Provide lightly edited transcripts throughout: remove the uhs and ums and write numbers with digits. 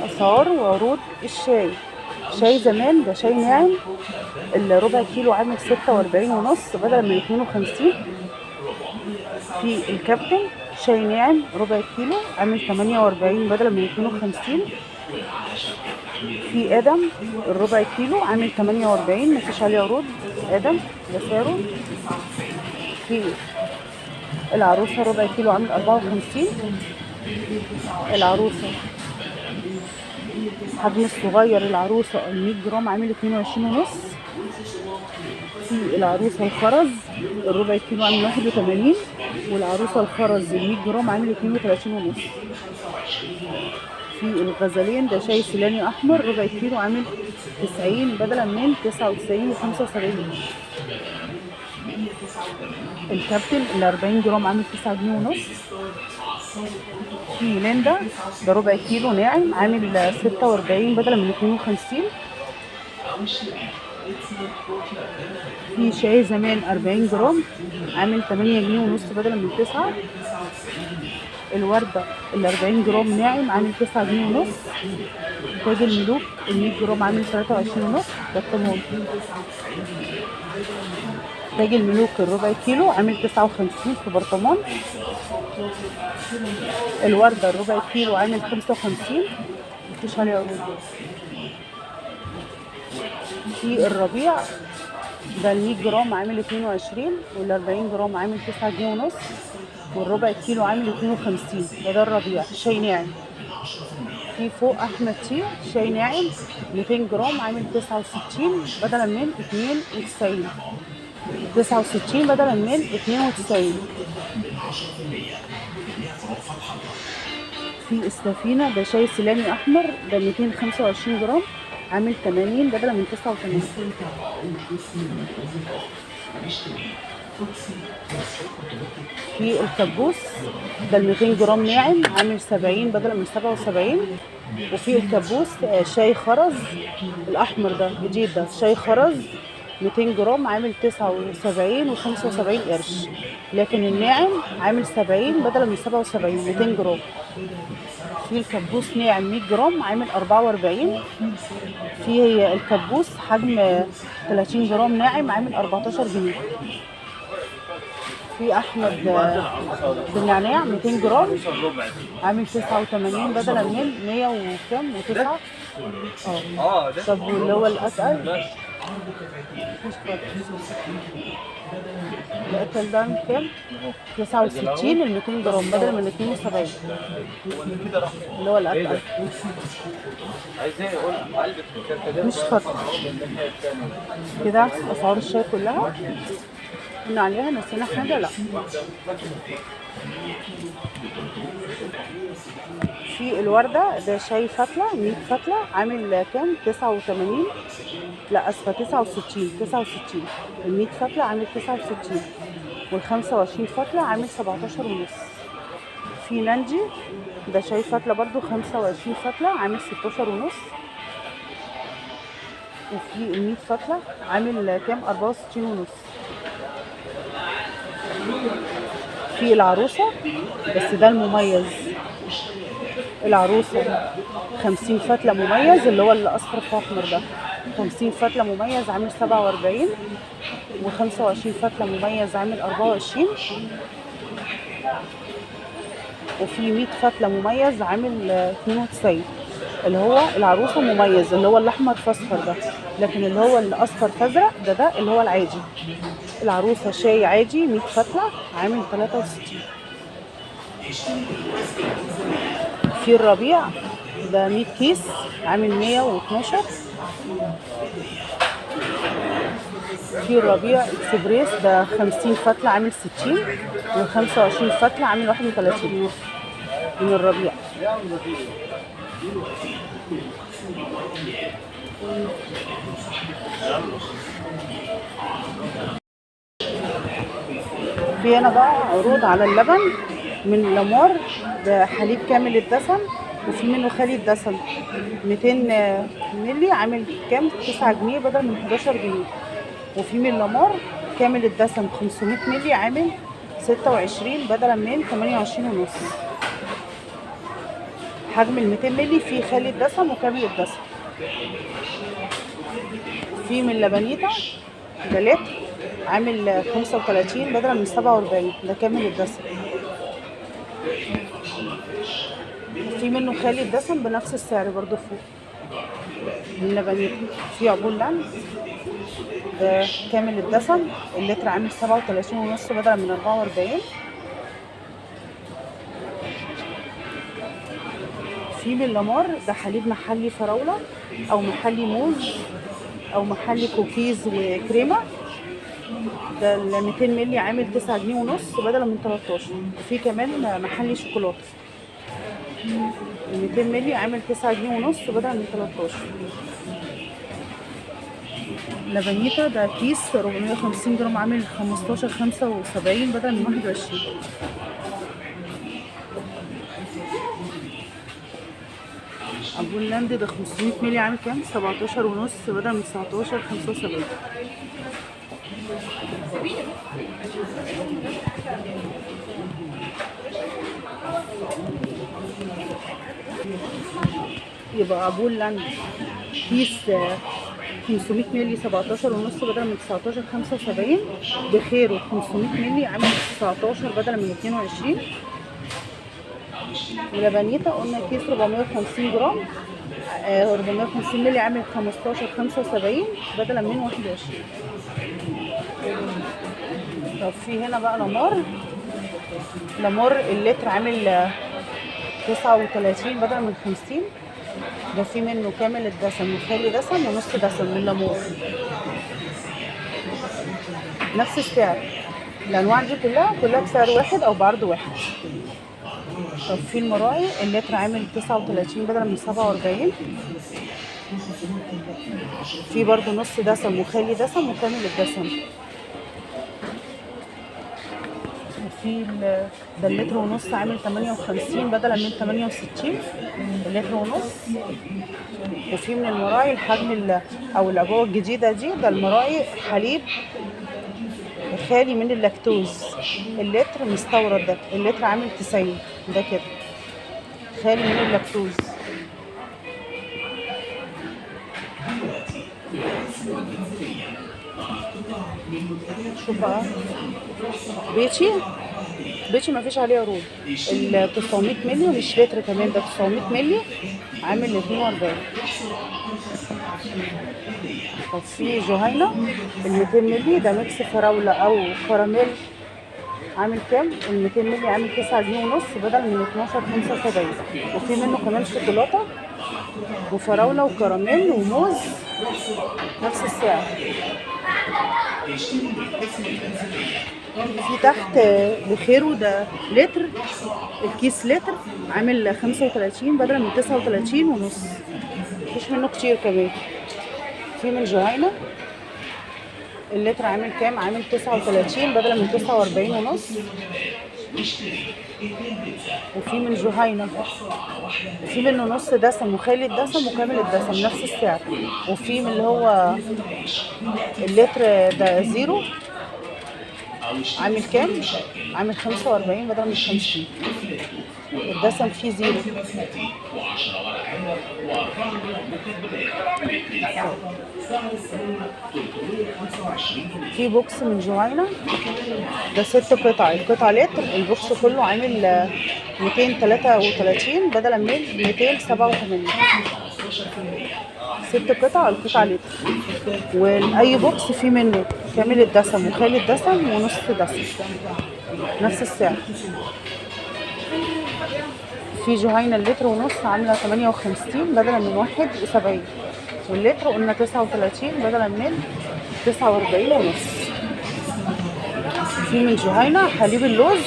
اسعار وعروض الشاي. شاي زمان ده شاي ناعم، الربع كيلو عامل 46 ونص بدلا من 52. في الكابتن شاي ناعم ربع كيلو عامل 48 بدلا من 52. في ادم الربع كيلو عامل 48، مفيش عليه عروض. ادم ده سعره. في العروسه ربع كيلو عامل 54. العروسه حجم الصغير العروسه ال 100 جرام عامل 22 ونص. في العروسه الخرز الربع كيلو عامل 81، والعروسه الخرز ال 100 جرام عامل 32 ونص. في الغزالين ده شاي سيلاني احمر ربع كيلو عامل 90 بدلا من 99 و75. الكابتن ال 40 جرام عامل 9 جنيه ونص. في ليندا ده ربع كيلو ناعم عامل 46 بدلا من 52. في شاي زمان 40 جرام عامل 8 جنيه ونص بدلا من 9. الوردة ال 40 جرام ناعم عامل 9 جنيه ونص. تاج الملوك ال 100 جرام عامل 23 ونص. ده التمام. تاج الملوك الربع كيلو عامل 59 في برطمان. الوردة الربع كيلو عامل 55، مفيش عليه عروض. في الربيع ده ال 100 جرام عامل 22، وال 40 جرام عامل 9 جنيه ونص، والربع كيلو عامل 52. ده الربيع شاي ناعم. في فوق احمد تي شاي ناعم 200 جرام عامل 69 بدلا من 92. 69 بدلا من 92. في السفينة ده شاي سيلاني احمر ده 225 جرام عامل 80 بدلا من 89. في الكبوس ده ال 200 جرام ناعم عامل 70 بدلا من 77. وفي الكبوس شاي خرز الاحمر ده جديد، ده شاي خرز 200 جرام عامل 79 و75 قرش، لكن الناعم عامل 70 بدلا من 77 200 جرام. في الكبوس ناعم 100 جرام عامل 44. في الكبوس حجم 30 جرام ناعم عامل 14 جنيه. في احمد بالنعناع 200 جرام عامل 89 بدلا من 100 وكام و9. طب واللي هو الاتقل مش فاكر الاتقل ده كام؟ 69 ال 200 جرام بدل من 72 اللي هو الاتقل. مش فاكر كده. اسعار الشاي كلها قلنا عليها، نسينا حاجه؟ لا. في الوردة ده شاي فتلة 100 فتلة عامل كام؟ 89. لا اسفة 69 ال 100 فتلة عامل 69، وال 25 فتلة عامل 17 ونص. في نانجي ده شاي فتلة برضو 25 فتلة عامل 16 ونص. وفي ال 100 فتلة عامل كام؟ 64 ونص. في العروسة بس ده المميز، العروسة 50 فتلة مميز اللي هو الأصفر فاخمر ده، 50 فتلة مميز عامل 47، و25 فتلة مميز عامل 24. وفي 100 فتلة مميز عامل 92 اللي هو العروسة مميز اللي هو الأحمر فاصفر ده، لكن اللي هو الأصفر فازرق ده اللي هو العادي. العروسة شاي عادي 100 فتلة عامل 63. في الربيع ده 100 كيس عامل 112. في الربيع اكسبريس ده 50 فتلة عامل 60، و25 فتلة عامل 31 من الربيع. في هنا بقى عروض على اللبن من لامار ده حليب كامل الدسم، وفي منه خالي الدسم 200 مللي عامل كام؟ 9 جنيه بدل من 11 جنيه. وفي من لامار كامل الدسم 500 مللي عامل 26 بدلا من 28 ونص. حجم ال 200 مللي فيه خالي الدسم وكامل الدسم. في من لبنيتا ده لتر عامل 35 بدلا من 47، ده كامل الدسم. في منه خالي الدسم بنفس السعر برضو فوق من لبنيتا. في عبور لاند ده كامل الدسم، اللتر عامل 37.5 بدلا من 44. في من لامار ده حليب محلي فراولة او محلي موز او محلي كوكيز وكريمة، ده ال 200 مللي عامل 9 جنيه ونص بدلا من 13. وفي كمان محلي شوكولاتة ال 200 مللي عامل 9 جنيه ونص بدلا من 13. لبنيتا ده كيس 450 جرام عامل 15.75 بدلا من 21. عبور لاند ده 500 مللي عامل كام؟ 17.5 بدلا من 19.75. يبقى عبور لاند كيس 500 مللي 17.5 بدلا من 19.75 بخيره. 500 مللي عامل 19 بدلا من 22. ولبنيتا قلنا كيس 450 جرام 450 مللي عامل 15.75 بدلا من 21. طب في هنا بقى لامار اللتر عامل 39 بدلا من 50، ده في منه كامل الدسم وخالي دسم ونص دسم من لامور نفس السعر. الانواع دي كلها بسعر واحد او بعرض واحد. طب في المراعي اللتر عامل 39 بدلا من 47، في برضو نص دسم وخالي دسم وكامل الدسم. وفي ده اللتر ونص عامل 58 بدلا من 68، اللتر ونص. وفي من المراعي الحجم او العبوه الجديده دي، ده المراعي حليب خالي من اللاكتوز، اللتر مستورد، ده اللتر عامل 90، ده كده خالي من اللاكتوز. شوف بقى بيتشي ما فيش عليه عروض. ال 900 مللي مش لتر كمان، ده 900 مللي عامل 42. طب في جهينة ال 200 مللي ده ميكس فراولة او كراميل عامل كام؟ ال 200 مللي عامل 9 جنيه ونص بدل من 12.75. وفي منه كمان شوكولاتة وفراولة وكراميل وموز نفس السعر. في تحت بخيره ده لتر، الكيس لتر عامل 35 بدل من 39 ونص، مفيش منه كتير كمان. في من جهينة اللتر عامل كام؟ عامل 39 بدل من 49 ونص. وفي من جهينة وفي منه نص دسم وخالي الدسم وكامل الدسم نفس السعر. وفي من اللي هو اللتر ده زيرو عامل كام؟ عامل 45 بدل من 50، الدسم فيه زيرو. في بوكس من جهينة ده 6 قطع، القطعة لتر، البوكس كله عامل 233 بدلا من 287. 6 قطع، القطعة لتر. واي بوكس فيه منه كامل الدسم وخالي الدسم ونص دسم نفس السعر. في جهينة اللتر ونص عاملة 58 بدلا من 71، واللتر قلنا 39 بدلا من 49 ونص. في من جهينة حليب اللوز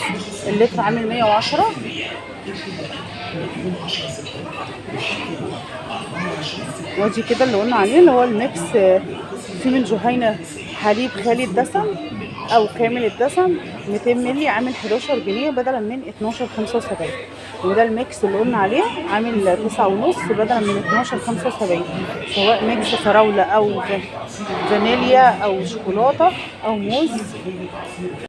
اللتر عامل 110، ودي كده اللي قلنا عليه اللي هو الميكس. في من جهينة حليب خالي الدسم او كامل الدسم 200 مللي عامل 11 جنيه بدلا من 12.75، وده الميكس اللي قلنا عليه عامل 9.5 بدلا من 12.75، سواء ميكس فراولة او فانيليا او شوكولاتة او موز.